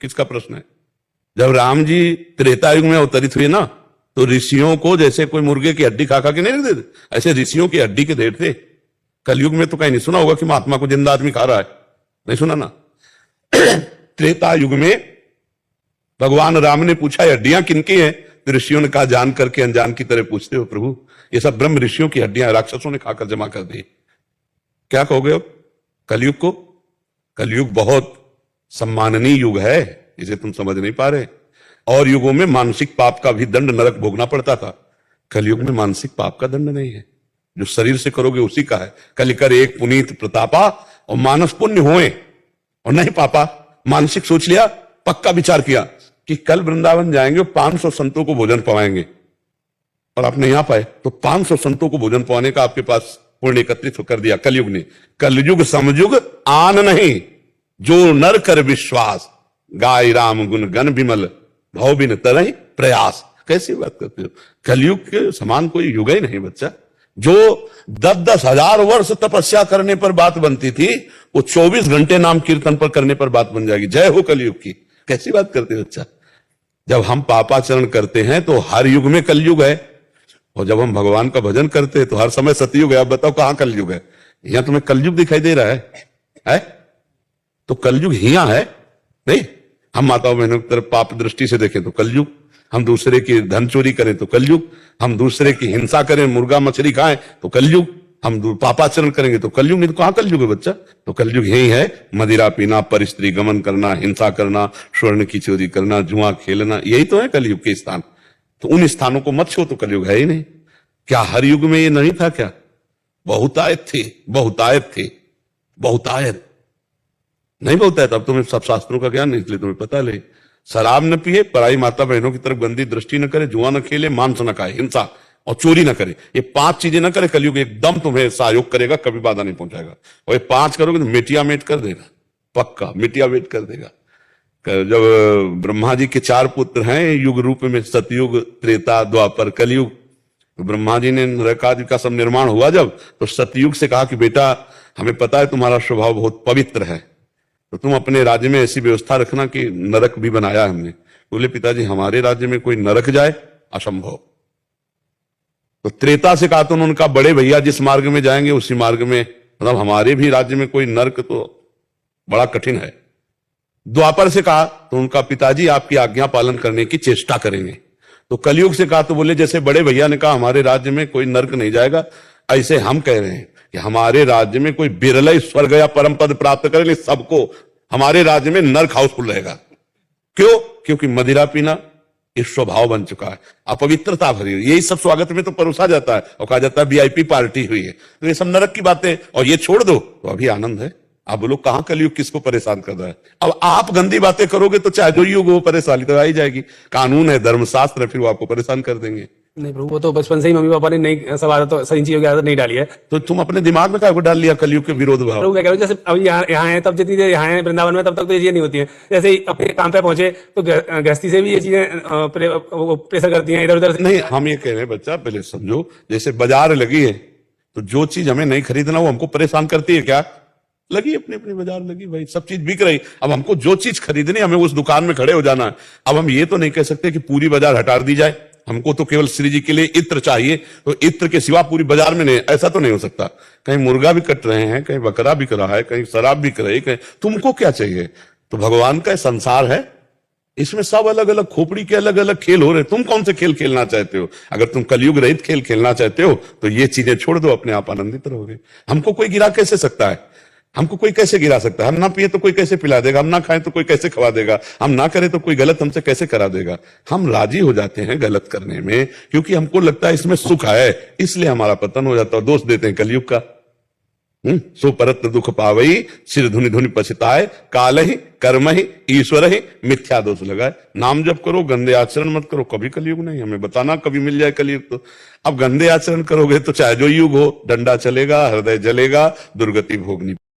किसका प्रश्न है? जब राम जी त्रेता युग में अवतरित हुए ना, तो ऋषियों को जैसे कोई मुर्गे की हड्डी खा खा के नहीं रख देते, ऐसे ऋषियों की हड्डी के ढेर थे। कलयुग में तो कहीं नहीं सुना होगा कि महात्मा को जिंदा आदमी खा रहा है, नहीं सुना ना। त्रेता युग में भगवान राम ने पूछा हड्डियां किनकी हैं, तो ऋषियों ने कहा जान करके अनजान की तरह पूछते हो प्रभु, ये सब ब्रह्म ऋषियों की हड्डियां राक्षसों ने खाकर जमा कर दी। क्या कहोगे अब कलयुग को? कलयुग बहुत सम्माननीय युग है, इसे तुम समझ नहीं पा रहे। और युगों में मानसिक पाप का भी दंड नरक भोगना पड़ता था, कलयुग में मानसिक पाप का दंड नहीं है, जो शरीर से करोगे उसी का है। कलिकर एक पुनीत प्रतापा, और मानस पुण्य होए और नहीं पापा। मानसिक सोच लिया, पक्का विचार किया कि कल वृंदावन जाएंगे 500 संतों को भोजन पवाएंगे, और आप नहीं आ पाए, तो 500 संतों को भोजन पवाने का आपके पास पुण्य एकत्रित कर दिया कलयुग ने। कलयुग समयुग आन नहीं, जो नर कर विश्वास, गाय राम गुण गण विमल, भाव बिन तरह प्रयास। कैसी बात करते हो? कलयुग के समान कोई युग ही नहीं बच्चा। जो 10-10 हजार वर्ष तपस्या करने पर बात बनती थी, वो 24 घंटे नाम कीर्तन पर करने पर बात बन जाएगी। जय हो कलयुग की। कैसी बात करते हो बच्चा? जब हम पापाचरण करते हैं तो हर युग में कलयुग है, और जब हम भगवान का भजन करते हैं तो हर समय सतयुग है। अब बताओ कहां कलयुग है? यहां तुम्हें कलयुग दिखाई दे रहा है? तो कलयुग हिया है नहीं। हम माताओं बहनों की तरफ पाप दृष्टि से देखें तो कलयुग, हम दूसरे की धन चोरी करें तो कलयुग, हम दूसरे की हिंसा करें, मुर्गा मछली खाएं तो कलयुग, हम पापाचरण करेंगे तो कलयुग। नहीं तो कहां कलयुग है बच्चा? तो कलयुग यही है, मदिरा पीना, परिस्त्री गमन करना, हिंसा करना, स्वर्ण की चोरी करना, जुआ खेलना, यही तो है कलयुग के स्थान। तो उन स्थानों को मत छो, तो कलयुग है ही नहीं। क्या हर युग में ये नहीं था क्या? बहुतायत थे, बहुतायत थे, बहुतायत नहीं बोलता है। तब तुम्हें सब शास्त्रों का ज्ञान नहीं, इसलिए तुम्हें पता ले। शराब न पिए, पराई माता बहनों की तरफ गंदी दृष्टि न करे, जुआ न खेले, मांस न खाए, हिंसा और चोरी न करे। ये 5 चीजें न करे, कलयुग एकदम तुम्हें सहयोग करेगा, कभी बाधा नहीं पहुंचाएगा। और ये 5 करोगे तो मिटिया मेट कर देगा, पक्का मिटिया मेट कर देगा। जब ब्रह्मा जी के 4 पुत्र हैं युग रूप में, सतयुग, त्रेता, द्वापर, कलयुग, तो ब्रह्मा जी ने नरकादि का सब निर्माण हुआ जब, तो सतयुग से कहा कि बेटा हमें पता है तुम्हारा स्वभाव बहुत पवित्र है, तो तुम अपने राज्य में ऐसी व्यवस्था रखना कि नरक भी बनाया हमने। बोले पिताजी हमारे राज्य में कोई नरक जाए? असंभव। तो त्रेता से कहा तो उनका बड़े भैया जिस मार्ग में जाएंगे उसी मार्ग में, मतलब हमारे भी राज्य में कोई नरक तो बड़ा कठिन है। द्वापर से कहा तो उनका पिताजी आपकी आज्ञा पालन करने की चेष्टा करेंगे। तो कलयुग से कहा तो बोले जैसे बड़े भैया ने कहा हमारे राज्य में कोई नरक नहीं जाएगा, ऐसे हम कह रहे हैं कि हमारे राज्य में कोई बिरला स्वर्ग या परम पद प्राप्त करे, सबको हमारे राज्य में नरक हाउसफुल रहेगा। क्यों? क्योंकि मदिरा पीना इस स्वभाव बन चुका है, अपवित्रता भरी हुई। यही सब स्वागत में तो परोसा जाता है और कहा जाता है वीआईपी पार्टी हुई है। तो ये सब नरक की बातें, और ये छोड़ दो तो अभी आनंद है। आप बोलो कहां कलयुग किसको परेशान कर रहा है? अब आप गंदी बातें करोगे तो चाहे जो युग हो परेशानी तो आई जाएगी। कानून है, धर्मशास्त्र है, फिर वो आपको परेशान कर देंगे। नहीं प्रभु, वो तो बचपन से ही मम्मी पापा ने नहीं सब आदत तो सही चीजों की आदत नहीं डाली है। तो तुम अपने दिमाग में क्या डाल लिया कलयुग के विरोध भाव? प्रभु क्या कह रहे हो, जैसे अभी यहाँ है तब जितनी देर यहाँ है वृंदावन में तब तक तो ये चीजें नहीं होती है। जैसे ही अपने काम पे पहुंचे तो गृहस्थी से भी ये चीजें प्रेशर करती हैं इधर उधर से। नहीं, हम ये कह रहे हैं बच्चा पहले समझो, जैसे बाजार लगी है तो जो चीज हमें नहीं खरीदना वो हमको परेशान करती है क्या? लगी अपनी अपनी बाजार लगी भाई, सब चीज बिक रही। अब हमको जो चीज खरीदनी हमें उस दुकान में खड़े हो जाना है। अब हम ये तो नहीं कह सकते कि पूरी बाजार हटा दी जाए, हमको तो केवल श्री जी के लिए इत्र चाहिए, तो इत्र के सिवा पूरी बाजार में नहीं, ऐसा तो नहीं हो सकता। कहीं मुर्गा भी कट रहे हैं, कहीं बकरा बिक रहा है, कहीं शराब बिक रही है, कहीं तुमको क्या चाहिए? तो भगवान का संसार है, इसमें सब अलग अलग खोपड़ी के अलग अलग खेल हो रहे। तुम कौन से खेल खेलना चाहते हो? अगर तुम कलयुग रहित खेल खेलना चाहते हो तो ये चीजें छोड़ दो, अपने आप आनंदित रहोगे। हमको कोई गिरा कैसे सकता है? हमको कोई कैसे गिरा सकता है? हम ना पिए तो कोई कैसे पिला देगा, हम ना खाएं तो कोई कैसे खवा देगा, हम ना करें तो कोई गलत हमसे कैसे करा देगा? हम राजी हो जाते हैं गलत करने में, क्योंकि हमको लगता है इसमें सुख है, इसलिए हमारा पतन हो जाता है। दोष देते हैं कलयुग का। सो परत दुख पावई, सिर धुनि धुनि पछताए, काल ही कर्म ही ईश्वर ही मिथ्या दोष लगाए। नाम जप करो, गंदे आचरण मत करो, कभी कलयुग नहीं। हमें बताना कभी मिल जाए कलयुग तो। अब गंदे आचरण करोगे तो चाहे जो युग हो, डंडा चलेगा, हृदय जलेगा, दुर्गति भोगनी।